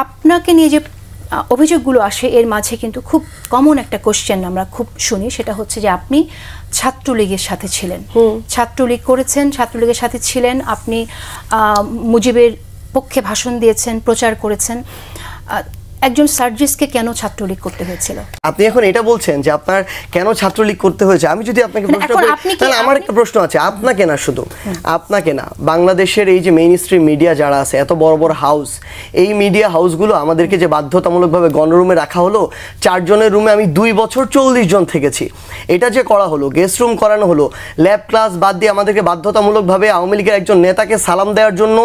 আপনাকে নিয়ে যে অভিযোগগুলো আসে এর মাঝে কিন্তু খুব কমন একটা কোশ্চেন আমরা খুব শুনি, সেটা হচ্ছে যে আপনি ছাত্রলীগের সাথে ছিলেন, ছাত্রলীগ করেছেন, ছাত্রলীগের সাথে ছিলেন, আপনি মুজিবের পক্ষে ভাষণ দিয়েছেন, প্রচার করেছেন। একজন সার্জিসকে কেন ছাত্রলীগ করতে হয়েছিল? আপনি এখন এটা বলছেন যে আপনার কেন ছাত্রলীগ করতে হয়েছে। আমি যদি আপনাকে প্রশ্ন করি তাহলে আমার একটা প্রশ্ন আছে, আপনাকে না, শুধু আপনাকে না, বাংলাদেশের এই যে মেইন স্ট্রিম মিডিয়া যারা আছে, এত বড় বড় হাউস, এই মিডিয়া হাউসগুলো আমাদেরকে যে বাধ্যতামূলকভাবে গণরুমে রাখা হলো, 4 জনের রুমে আমি 2 বছর 40 জন থেকেছি, এটা যে করা হলো, গেস্ট রুম করানো হলো, ল্যাব ক্লাস বাদ দিয়ে আমাদেরকে বাধ্যতামূলকভাবে আওয়ামী লীগের একজন নেতাকে সালাম দেওয়ার জন্য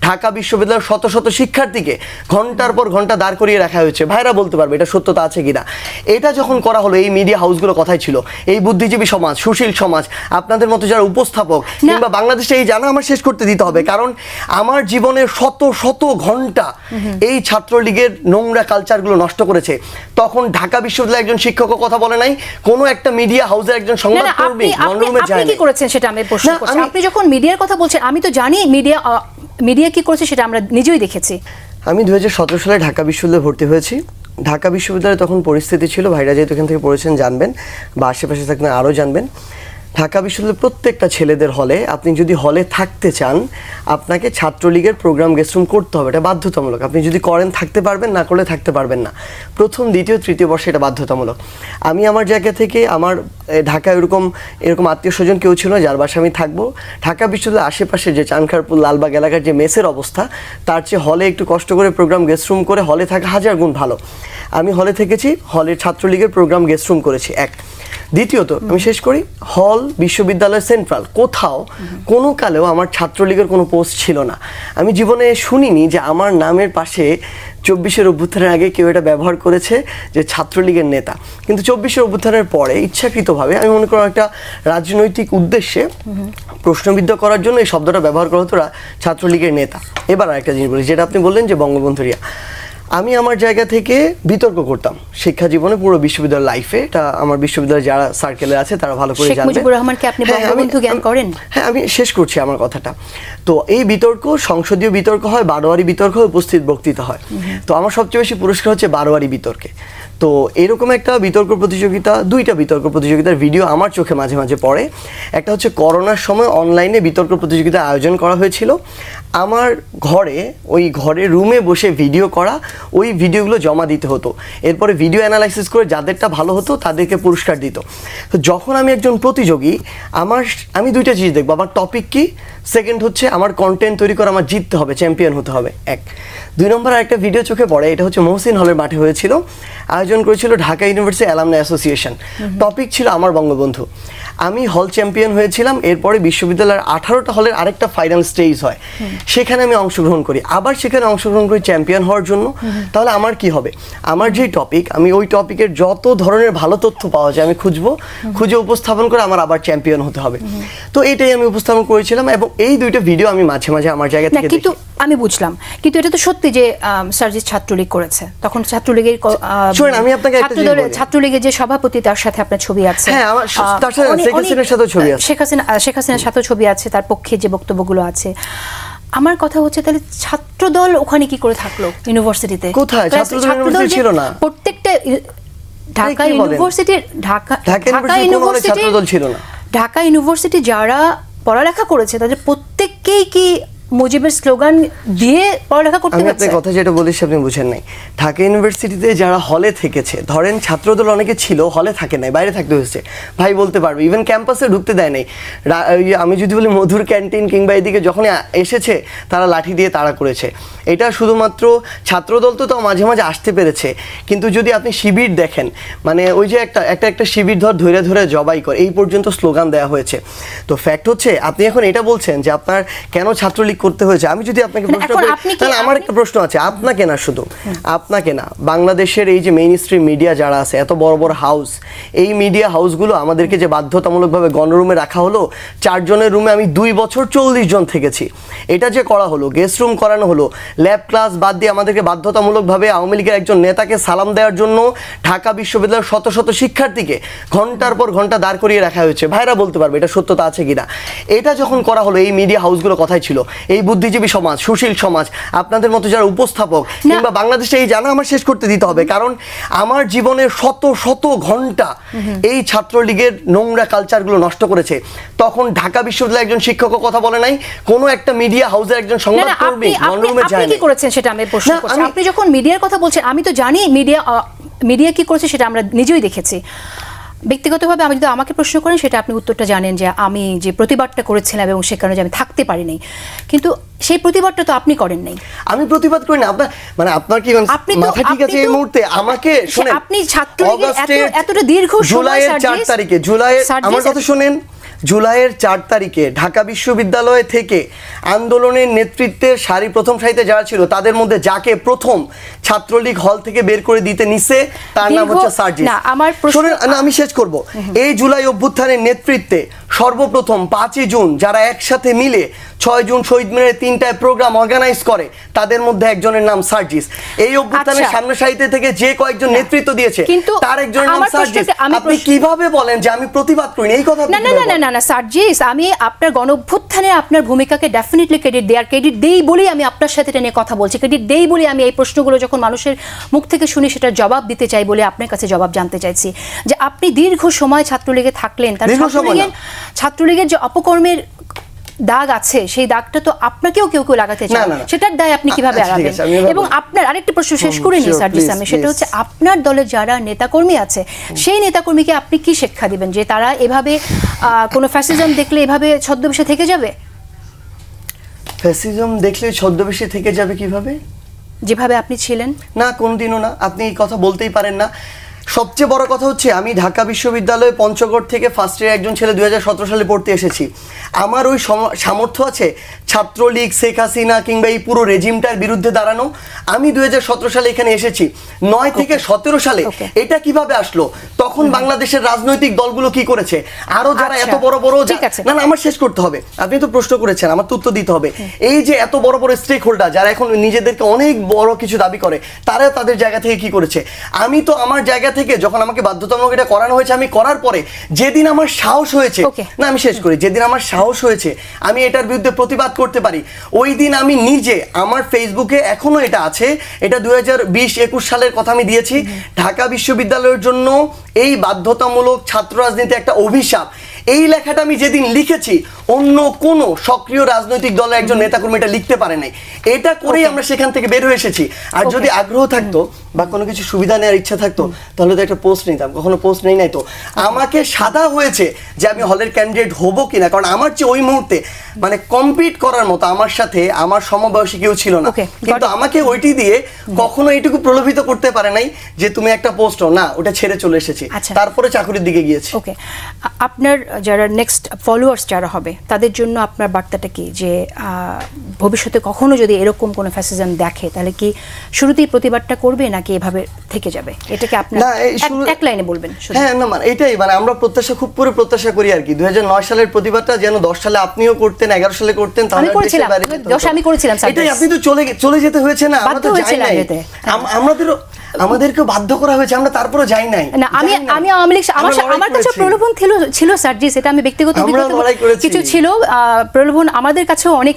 ঢাকা বিশ্ববিদ্যালয়ের শত শত শিক্ষার্থীকে ঘন্টার পর ঘন্টা দাঁড় করিয়ে রাখা হয়েছে। ভাইরা বলতে পারবে এটা সত্যতা আছে কিনা। এটা যখন করা হলো, এই মিডিয়া হাউসগুলো কথাই ছিল, এই বুদ্ধিজীবী সমাজ, সুশীল সমাজ, আপনাদের মতো যারা উপস্থাপক কিংবা বাংলাদেশে এই জানা আমার শেষ করতে দিতে হবে, কারণ আমার জীবনের শত শত ঘন্টা এই ছাত্রলীগের নোংরা কালচারগুলো নষ্ট করেছে। তখন ঢাকা বিশ্ববিদ্যালয়ের একজন শিক্ষকও কথা বলে নাই, কোনো একটা মিডিয়া হাউসের একজন সংবাদকর্মী গণরুমে যায় না। আপনি কি করেছেন সেটা আমি প্রশ্ন করছি। আপনি যখন মিডিয়ার কথা বলছেন, আমি তো জানি মিডিয়া কি করেছে সেটা আমরা নিজেই দেখেছি। আমি 2017 সালে ঢাকা বিশ্ববিদ্যালয়ে ভর্তি হয়েছি। ঢাকা বিশ্ববিদ্যালয়ে তখন পরিস্থিতি ছিল, ভাইরা যেহেতু এখান থেকে পড়েছেন জানবেন, বা আশেপাশে থাকলে আরও জানবেন, ঢাকা বিশ্ববিদ্যালয়ের প্রত্যেকটা ছেলেদের হলে, আপনি যদি হলে থাকতে চান আপনাকে ছাত্রলীগের প্রোগ্রাম গেস্টরুম করতে হবে, এটা বাধ্যতামূলক। আপনি যদি করেন থাকতে পারবেন, না করলে থাকতে পারবেন না। প্রথম, দ্বিতীয়, তৃতীয় বর্ষে এটা বাধ্যতামূলক। আমি আমার জায়গা থেকে, আমার ঢাকা এরকম আত্মীয় স্বজন কেউ ছিল না যার বাসায় আমি থাকবো। ঢাকা বিশ্ববিদ্যালয়ের আশেপাশে যে চানখারপুর, লালবাগ এলাকার যে মেসের অবস্থা, তার চেয়ে হলে একটু কষ্ট করে প্রোগ্রাম গেস্টরুম করে হলে থাকা 1000 গুণ ভালো। আমি হলে থেকেছি, হলের ছাত্রলীগের প্রোগ্রাম গেস্টরুম করেছি। এক, দ্বিতীয়ত আমি শেষ করি, হল বিশ্ববিদ্যালয় সেন্ট্রাল কোথাও কোনো কালেও আমার ছাত্রলীগের কোনো পোস্ট ছিল না। আমি জীবনে শুনিনি যে আমার নামের পাশে 24-এর অভ্যুত্থানের আগে কেউ এটা ব্যবহার করেছে যে ছাত্রলীগের নেতা। কিন্তু 24-এর অভ্যুত্থানের পরে ইচ্ছাকৃতভাবে, আমি মনে করি একটা রাজনৈতিক উদ্দেশ্যে প্রশ্নবিদ্ধ করার জন্য এই শব্দটা ব্যবহার করা হতো ছাত্রলীগের নেতা। এবার আরেকটা জিনিস বলি, যেটা আপনি বললেন যে বঙ্গবন্ধুরিয়া, আমি আমার জায়গা থেকে বিতর্ক করতাম শিক্ষা জীবনে, পুরো বিশ্ববিদ্যালয় লাইফে। এটা আমার বিশ্ববিদ্যালয়ে যারা সার্কেলে আছে তারা ভালো করে জানবে। মুজিবুর রহমানকে আপনি বঙ্গবন্ধু জ্ঞান করেন? হ্যাঁ, আমি শেষ করছি আমার কথাটা। তো এই বিতর্ক সংসদীয় বিতর্ক হয়, বারোয়ারি বিতর্ক হয়, উপস্থিত বক্তৃতা হয়। তো আমার সবচেয়ে বেশি পুরস্কার হচ্ছে বারোয়ারি বিতর্কে। তো এরকম একটা বিতর্ক প্রতিযোগিতা, 2টা বিতর্ক প্রতিযোগিতার ভিডিও আমার চোখে মাঝে মাঝে পড়ে। একটা হচ্ছে করোনার সময় অনলাইনে বিতর্ক প্রতিযোগিতা আয়োজন করা হয়েছিল। আমার ঘরে, ওই ঘরে রুমে বসে ভিডিও করা, ওই ভিডিওগুলো জমা দিতে হতো। এরপরে ভিডিও অ্যানালাইসিস করে যাদেরটা ভালো হতো তাদেরকে পুরস্কার দিত। তো যখন আমি একজন প্রতিযোগী, আমি 2টা জিনিস দেখবো, আমার টপিক কি, সেকেন্ড হচ্ছে আমার কন্টেন্ট তৈরি করে আমার জিততে হবে, চ্যাম্পিয়ন হতে হবে। 1, 2 নম্বর আরেকটা ভিডিও চোখে পড়ে, এটা হচ্ছে মহসিন হলের মাঠে হয়েছিল, আয়োজন করেছিল Dhaka university alumni association. Topic ছিল আমার বঙ্গবন্ধু। আমি হল চ্যাম্পিয়ন হয়েছিলাম। এরপরে বিশ্ববিদ্যালয়ের 18টা হলের আরেকটা ফাইনাল স্টেজ হয়, সেখানে আমি অংশগ্রহণ করি, আবার সেখানে অংশগ্রহণ করি চ্যাম্পিয়ন হওয়ার জন্য। তাহলে আমার কি হবে, আমার যেই টপিক, আমি ওই টপিকের যত ধরনের ভালো তথ্য পাওয়া যায় আমি খুঁজে উপস্থাপন করে আমার আবার চ্যাম্পিয়ন হতে হবে। তো এটাই আমি উপস্থাপন করেছিলাম, এবং এই 2টা ভিডিও আমি মাঝে মাঝে আমার জায়গা থেকে দেখি। আমি বুঝলাম, কিন্তু এটা তো সত্যি যে সার্জিস ছাত্রলীগ করেছে। তখন ছাত্রলীগের আমি আপনাকে ছাত্রলীগের যে সভাপতি, তার সাথে আপনার ছবি আছে। হ্যাঁ, আমার তার সাথে শেখ হাসিনার সাথে ছবি আছে, শেখ হাসিনার সাথে ছবি আছে, তার পক্ষে যে বক্তব্যগুলো আছে। আমার কথা হচ্ছে, তাহলে ছাত্রদল ওখানে কি করে থাকলো ইউনিভার্সিটিতে? কোথায় ছাত্রদল ছিল না? প্রত্যেকটা ঢাকা ইউনিভার্সিটির ছাত্রদল ছিল না। ঢাকা ইউনিভার্সিটি যারা পড়ালেখা করেছে তাদের প্রত্যেককেই কি মুজিবের স্লোগান দিয়ে পড়ালেখা করতে হচ্ছে? আমি কথা যেটা বলেছি আপনি বুঝেন নাই। ঢাকা ইউনিভার্সিটিতে যারা হলে থেকেছে, ধরেন ছাত্রদল অনেকে ছিল, হলে থাকে নাই, বাইরে থাকতে হয়েছে, ভাই বলতে পারবে, ইভেন ক্যাম্পাসে ঢুকতে দেয় নাই। আমি যদি বলি মধুর ক্যান্টিন কিংবা এদিকে যখন এসেছে তারা লাঠি দিয়ে তাড়া করেছে। এটা শুধুমাত্র ছাত্রদল তো মাঝে মাঝে আসতে পেরেছে, কিন্তু যদি আপনি শিবির দেখেন, মানে ওই যে একটা শিবির ধরে ধরে জবাই করে, এই পর্যন্ত স্লোগান দেওয়া হয়েছে। তো ফ্যাক্ট হচ্ছে, আপনি এখন এটা বলছেন যে আপনার কেন ছাত্রলীগ করতে হয়েছে। আমি যদি আপনাকে প্রশ্ন করি তাহলে আমার একটা প্রশ্ন আছে, আপনাকে না, শুধু আপনাকে না, বাংলাদেশের এই যে মেইন স্ট্রিম মিডিয়া যারা আছে, এত বড় বড় হাউস, এই মিডিয়া হাউসগুলো আমাদেরকে যে বাধ্যতামূলকভাবে গণরুমে রাখা হলো, 4 জনের রুমে আমি 2 বছর 40 জন থেকেছি, এটা যে করা হলো, গেস্ট রুম করানো হলো, ল্যাব ক্লাস বাদ দিয়ে আমাদেরকে বাধ্যতামূলকভাবে আওয়ামী লীগের একজন নেতাকে সালাম দেওয়ার জন্য ঢাকা বিশ্ববিদ্যালয়ের শত শত শিক্ষার্থীকে ঘন্টার পর ঘন্টা দাঁড় করিয়ে রাখা হয়েছে। ভাইরা বলতে পারবে এটা সত্যতা আছে কিনা। এটা যখন করা হলো, এই মিডিয়া হাউসগুলো কথাই ছিল, এই বুদ্ধিজীবী সমাজ, সুশীল সমাজ, আপনাদের মতো যারা উপস্থাপক কিংবা বাংলাদেশে এই জানা আমার শেষ করতে দিতে হবে, কারণ আমার জীবনের শত শত ঘন্টা এই ছাত্রলীগের নোংরা কালচারগুলো নষ্ট করেছে। তখন ঢাকা বিশ্ববিদ্যালয়ের একজন শিক্ষকও কথা বলে নাই, কোনো একটা মিডিয়া হাউসের একজন সংবাদকর্মী গণরুমে যায় আপনি কি করেছেন সেটা আমি প্রশ্ন করছি। আপনি যখন মিডিয়ার কথা বলছেন, আমি তো জানি মিডিয়া কি করেছে সেটা আমরা নিজেই দেখেছি। ব্যক্তিগতভাবে আমি যদি আমাকে প্রশ্ন করেন সেটা আপনি উত্তরটা জানেন যে আমি যে প্রতিবাদটা করেছিলাম এবং সে কারণে আমি থাকতে পারিনি, কিন্তু সেই প্রতিবাদটা তো আপনি করেন নাই। আমি প্রতিবাদ করি না, আপনার মানে আপনার কি মাথা ঠিক আছে এই মুহূর্তে? আমাকে শুনেন, আপনি ছাত্রলীগের এতটা দীর্ঘ জুলাইয়ের 4 তারিখে আমার কথা শুনেন, জুলাইয়ের 4 তারিখে ঢাকা বিশ্ববিদ্যালয় থেকে আন্দোলনের নেতৃত্বে প্রথম সারিতে যারা ছিল তাদের মধ্যে যাকে প্রথম ছাত্রলীগ হল থেকে বের করে দিতে নিছে তার নাম হচ্ছে সার্জিস। আমি শেষ করব। এই জুলাই অভ্যুত্থানের নেতৃত্বে সর্বপ্রথম 5 জুন যারা একসাথে মিলে 6 জুন শহীদ মিনারে 3টায় প্রোগ্রাম অর্গানাইজ করে তাদের মধ্যে একজনের নাম সার্জিস। এই অভ্যুত্থানের সামনে সারিতে থেকে যে কয়েকজন নেতৃত্ব দিয়েছে তার একজনের নাম সার্জিস। আপনি কিভাবে বলেন যে আমি প্রতিবাদ করি এই কথা? না সার্জিস, আমি আপনার গণঅভ্যুত্থানে আপনার ভূমিকাকে ডেফিনেটলি ক্রেডিট দেই বলেই আমি আপনার সাথে এটা নিয়ে কথা বলছি। ক্রেডিট দেই বলে আমি এই প্রশ্নগুলো যখন মানুষের মুখ থেকে শুনি সেটার জবাব দিতে চাই বলে আপনার কাছে জবাব জানতে চাইছি যে আপনি দীর্ঘ সময় ছাত্রলীগে থাকলেন, তার ছাত্রলীগের যে অপকর্মের দাগ আছে সেই দাগটা তো আপনাকেও কেউ লাগাতে চায়, সেটার দায় আপনি কিভাবে এড়াবেন? এবং আপনার আরেকটি প্রশ্ন শেষ করে নিই সার্জিস আমি, সেটা হচ্ছে আপনার দলের যারা নেতাকর্মী আছে সেই নেতাকর্মীকে আপনি কি শিক্ষা দিবেন যে তারা এভাবে কোনো ফ্যাসিজম দেখলে এভাবে ছদ্মবেশে থেকে যাবে? ফ্যাসিজম দেখলে ছদ্মবেশে থেকে যাবে কিভাবে? যেভাবে আপনি ছিলেন? না, কোনোদিনও না। আপনি এই কথা বলতেই পারেন না। সবচেয়ে বড় কথা হচ্ছে আমি ঢাকা বিশ্ববিদ্যালয়ে পঞ্চগড় থেকে ফার্স্ট ইয়ার একজন ছেলে 2017 সালে পড়তে এসেছি। আমার ওই সামর্থ্য আছে ছাত্রলীগ, শেখ হাসিনা কিংবা এই পুরো রেজিমটার বিরুদ্ধে দাঁড়ানো? আমি 2017 সালে এখানে এসেছি। 9 থেকে 17 সালে এটা কিভাবে আসলো? তখন বাংলাদেশের রাজনৈতিক দলগুলো কি করেছে? আরো যারা এত বড় বড় না আমার শেষ করতে হবে, আপনি তো প্রশ্ন করেছেন, আমার তো উত্তর দিতে হবে। এই যে এত বড় বড় স্টেক হোল্ডার যারা এখন নিজেদেরকে অনেক বড় কিছু দাবি করে, তারা তাদের জায়গা থেকে কি করেছে? আমি তো আমার জায়গা থেকে যখন আমাকে বাধ্যতামূলক এটা করানো হয়েছে, আমি করার পরে যেদিন আমার সাহস হয়েছে, না আমি শেষ করি, যেদিন আমার সাহস হয়েছে আমি এটার বিরুদ্ধে প্রতিবাদ করতে পারি, ওই দিন আমি নিজে আমার ফেসবুকে এখনো এটা আছে, এটা 2020-21 সালের কথা আমি দিয়েছি, ঢাকা বিশ্ববিদ্যালয়ের জন্য এই বাধ্যতামূলক ছাত্র রাজনীতি একটা অভিশাপ। এই লেখাটা আমি যেদিন লিখেছি অন্য কোন সক্রিয় রাজনৈতিক দলের একজন নেতাকর্মী এটা লিখতে পারে নাই। এটা করেই আমরা সেখান থেকে বের হয়ে এসেছি। আর যদি আগ্রহ থাকতো বা কোনো কিছু সুবিধা নেওয়ার ইচ্ছা থাকতো তাহলে তো একটা পোস্ট নিতাম, কখনো পোস্ট নেই নাই। তো আমাকে সাদা হয়েছে যে আমি হলের ক্যান্ডিডেট হবো কিনা, কারণ আমার চেয়ে ওই মুহূর্তে মানে কম্পিট করার মতো আমার সাথে আমার সমবয়সী কেউ ছিল না। কিন্তু আমাকে ওইটি দিয়ে কখনো এইটুকু প্রলোভিত করতে পারে নাই যে তুমি একটা পোস্ট না, ওটা ছেড়ে চলে এসেছি, তারপরে চাকরির দিকে গিয়েছি। ওকে, আপনার যারা নেক্সট ফলোয়ার্স যারা হবে তাদের জন্য আপনার বার্তাটা কি, যে ভবিষ্যতে কখনো যদি এরকম কোনো ফ্যাসিজম দেখে তাহলে কি শুরুতেই প্রতিবাদটা করবে নাকি এভাবে থেকে যাবে? এটাকে আপনার এক লাইনে বলবেন। হ্যাঁ, না মানে এটাই, মানে আমরা প্রত্যাশা খুব করে প্রত্যাশা করি আর কি 2009 সালের প্রতিবাদটা যেন 10 সালে আপনিও করতেন, 11 সালে করতেন, তাহলে আমি করেছিলাম। এটাই, আপনি তো চলে যেতে হয়েছে না, আমরা তো যাই নাই, আমাদেরকে বাধ্য করা হয়েছে, আমরা তারপরে যাই নাই। না আমি আওয়ামী লীগ, আমার কাছে প্রলোভন ছিল সার্জিস, এটা আমি ব্যক্তিগত কিছু ছিল প্রলোভন, আমাদের কাছেও অনেক